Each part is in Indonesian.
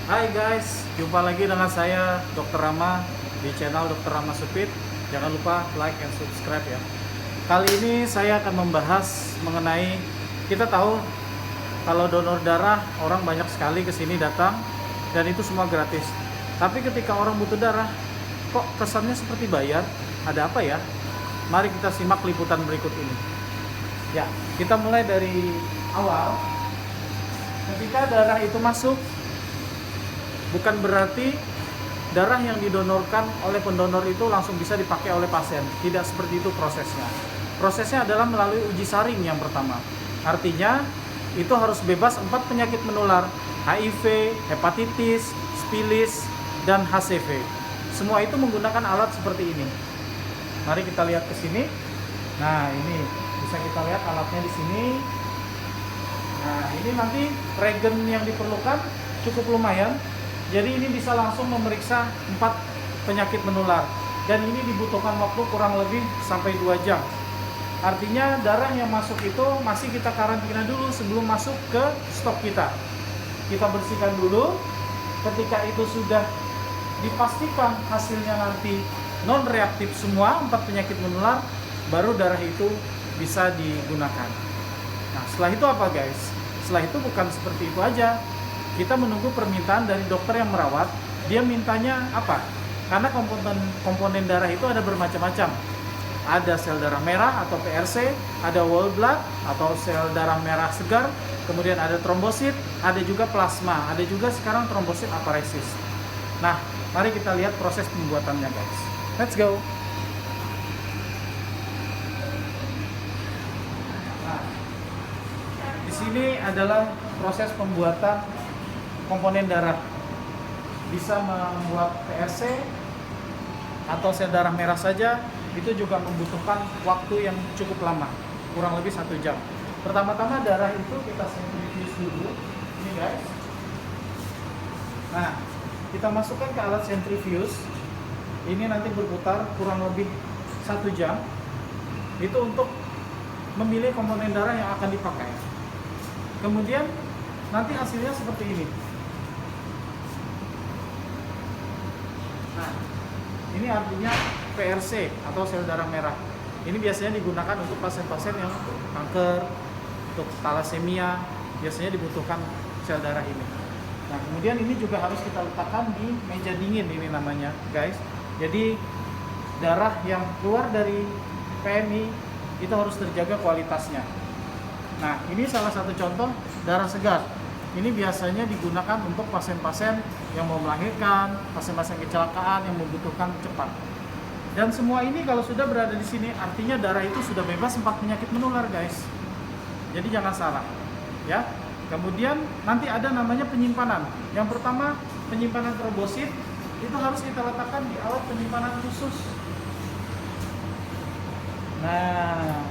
Hai guys, jumpa lagi dengan saya Dr. Rama di channel Dr. Rama Supit. Jangan lupa like and subscribe ya. Kali ini saya akan membahas mengenai, kita tahu kalau donor darah orang banyak sekali ke sini datang dan itu semua gratis. Tapi ketika orang butuh darah, kok kesannya seperti bayar? Ada apa ya? Mari kita simak liputan berikut ini. Ya, kita mulai dari awal. Ketika darah itu masuk, bukan berarti darah yang didonorkan oleh pendonor itu langsung bisa dipakai oleh pasien. Tidak seperti itu prosesnya. Prosesnya adalah melalui uji saring yang pertama. Artinya itu harus bebas 4 penyakit menular: HIV, hepatitis, spilis, dan HCV. Semua itu menggunakan alat seperti ini. Mari kita lihat ke sini. Nah, ini bisa kita lihat alatnya di sini. Nah, ini nanti regen yang diperlukan cukup lumayan. Jadi ini bisa langsung memeriksa 4 penyakit menular. Dan ini dibutuhkan waktu kurang lebih sampai 2 jam. Artinya darah yang masuk itu masih kita karantina dulu sebelum masuk ke stok kita. Kita bersihkan dulu. Ketika itu sudah dipastikan hasilnya nanti non reaktif semua 4 penyakit menular, baru darah itu bisa digunakan. Nah, setelah itu apa guys? Setelah itu bukan seperti itu aja. Kita menunggu permintaan dari dokter yang merawat. Dia mintanya apa? Karena komponen darah itu ada bermacam-macam. Ada sel darah merah atau PRC, ada whole blood atau sel darah merah segar, kemudian ada trombosit, ada juga plasma, ada juga sekarang trombosit aparesis. Nah, mari kita lihat proses pembuatannya guys. Let's go. Nah, di sini adalah proses pembuatan komponen darah. Bisa membuat PRC atau sel darah merah saja, itu juga membutuhkan waktu yang cukup lama, kurang lebih 1 jam. Pertama-tama darah itu kita sentrifuge dulu, ini guys. Nah, kita masukkan ke alat sentrifuge. Ini nanti berputar kurang lebih 1 jam. Itu untuk memilih komponen darah yang akan dipakai. Kemudian nanti hasilnya seperti ini. Nah, ini artinya PRC atau sel darah merah. Ini biasanya digunakan untuk pasien-pasien yang kanker, untuk thalassemia, biasanya dibutuhkan sel darah ini. Nah, kemudian ini juga harus kita letakkan di meja dingin, ini namanya, guys. Jadi darah yang keluar dari PMI itu harus terjaga kualitasnya. Nah, ini salah satu contoh darah segar. Ini biasanya digunakan untuk pasien-pasien yang mau melahirkan, pasien-pasien kecelakaan yang membutuhkan cepat. Dan semua ini kalau sudah berada di sini, artinya darah itu sudah bebas 4 penyakit menular, guys. Jadi jangan salah, ya. Kemudian nanti ada namanya penyimpanan. Yang pertama, penyimpanan trombosit itu harus kita letakkan di alat penyimpanan khusus. Nah,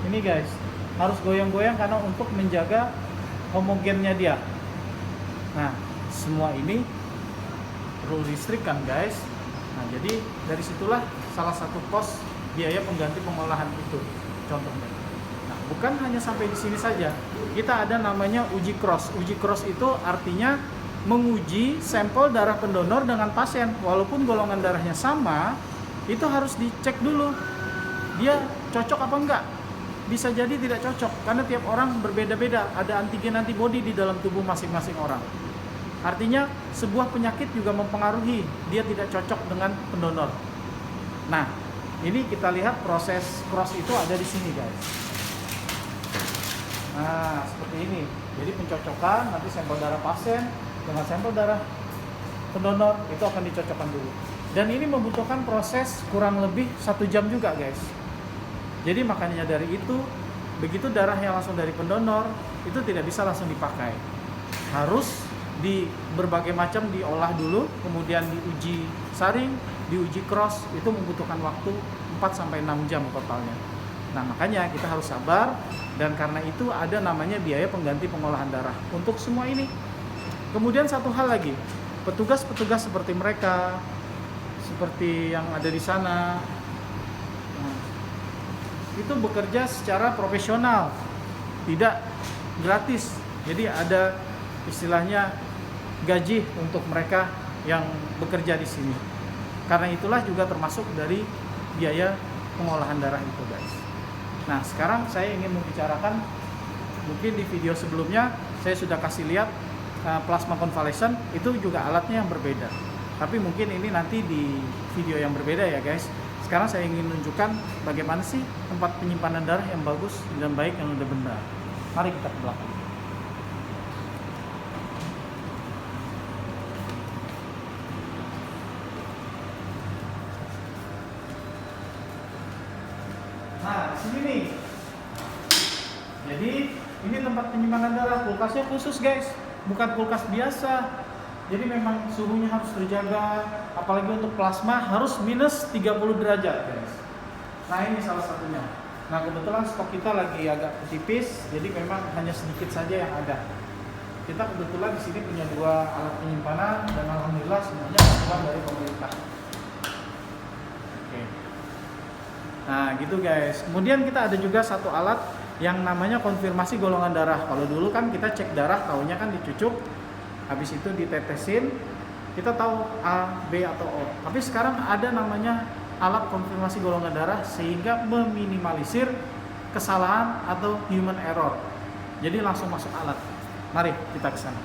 ini guys, harus goyang-goyang karena untuk menjaga homogennya dia. Nah, semua ini perlu listrik kan guys. Nah, jadi dari situlah salah satu pos biaya pengganti pengolahan itu contohnya. Nah, bukan hanya sampai di sini saja. Kita ada namanya uji cross. Uji cross itu artinya menguji sampel darah pendonor dengan pasien. Walaupun golongan darahnya sama, itu harus dicek dulu. Dia cocok apa enggak? Bisa jadi tidak cocok karena tiap orang berbeda-beda, ada antigen antibody di dalam tubuh masing-masing orang. Artinya sebuah penyakit juga mempengaruhi dia tidak cocok dengan pendonor. Nah, ini kita lihat proses cross itu ada di sini guys. Nah, seperti ini. Jadi pencocokan nanti sampel darah pasien dengan sampel darah pendonor itu akan dicocokkan dulu. Dan ini membutuhkan proses kurang lebih 1 jam juga guys. Jadi makanya dari itu, begitu darah yang langsung dari pendonor, itu tidak bisa langsung dipakai. Harus di berbagai macam diolah dulu, kemudian diuji saring, diuji cross, itu membutuhkan waktu 4-6 jam totalnya. Nah, makanya kita harus sabar, dan karena itu ada namanya biaya pengganti pengolahan darah untuk semua ini. Kemudian satu hal lagi, petugas-petugas seperti mereka, seperti yang ada di sana, itu bekerja secara profesional, tidak gratis. Jadi ada istilahnya gaji untuk mereka yang bekerja di sini. Karena itulah juga termasuk dari biaya pengolahan darah itu, guys. Nah, sekarang saya ingin membicarakan, mungkin di video sebelumnya saya sudah kasih lihat plasma convalescent, itu juga alatnya yang berbeda. Tapi mungkin ini nanti di video yang berbeda ya, guys. Sekarang saya ingin menunjukkan bagaimana sih tempat penyimpanan darah yang bagus dan baik, yang udah benar. Mari kita ke belakang. Nah, di sini nih. Jadi, ini tempat penyimpanan darah. Kulkasnya khusus, guys. Bukan kulkas biasa. Jadi memang suhunya harus terjaga. Apalagi untuk plasma harus minus 30 derajat, guys. Nah, ini salah satunya. Nah, kebetulan stok kita lagi agak tipis, jadi memang hanya sedikit saja yang ada. Kita kebetulan di sini punya 2 alat penyimpanan dan alhamdulillah semuanya bantuan dari pemerintah. Oke. Nah, gitu guys. Kemudian kita ada juga satu alat yang namanya konfirmasi golongan darah. Kalau dulu kan kita cek darah, taunya kan dicucuk, habis itu ditetesin, kita tahu A, B atau O. Tapi sekarang ada namanya alat konfirmasi golongan darah sehingga meminimalisir kesalahan atau human error. Jadi langsung masuk alat. Mari kita ke sana.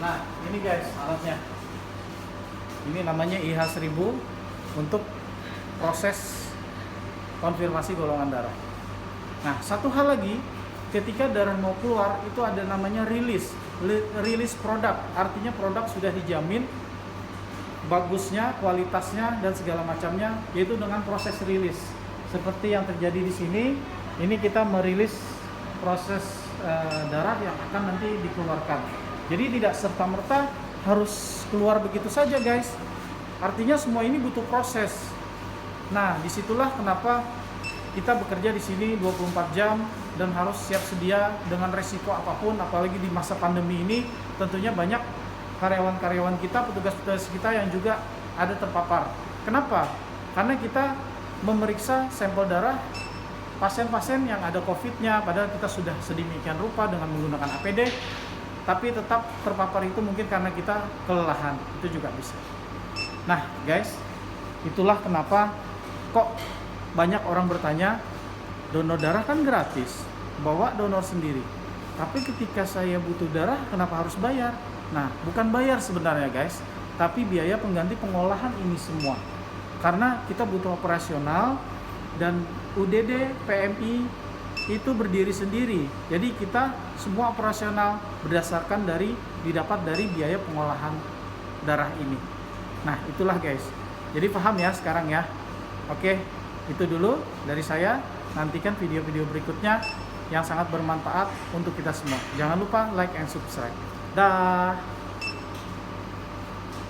Nah, ini guys alatnya. Ini namanya IH1000 untuk proses konfirmasi golongan darah. Nah, satu hal lagi, ketika darah mau keluar itu ada namanya rilis produk. Artinya produk sudah dijamin bagusnya, kualitasnya dan segala macamnya, yaitu dengan proses rilis. Seperti yang terjadi di sini, ini kita merilis proses darah yang akan nanti dikeluarkan. Jadi tidak serta-merta harus keluar begitu saja, guys. Artinya semua ini butuh proses. Nah, disitulah kenapa kita bekerja di sini 24 jam dan harus siap sedia dengan resiko apapun, apalagi di masa pandemi ini. Tentunya banyak karyawan-karyawan kita, petugas-petugas kita yang juga ada terpapar. Kenapa? Karena kita memeriksa sampel darah pasien-pasien yang ada COVID-nya, padahal kita sudah sedemikian rupa dengan menggunakan APD, tapi tetap terpapar itu mungkin karena kita kelelahan. Itu juga bisa. Nah, guys, itulah kenapa kok banyak orang bertanya, donor darah kan gratis, bawa donor sendiri. Tapi ketika saya butuh darah, kenapa harus bayar? Nah, bukan bayar sebenarnya, guys, tapi biaya pengganti pengolahan ini semua. Karena kita butuh operasional dan UDD PMI itu berdiri sendiri. Jadi kita semua operasional berdasarkan didapat dari biaya pengolahan darah ini. Nah, itulah guys. Jadi paham ya sekarang ya. Oke, itu dulu dari saya. Nantikan video-video berikutnya yang sangat bermanfaat untuk kita semua. Jangan lupa like and subscribe. Dah.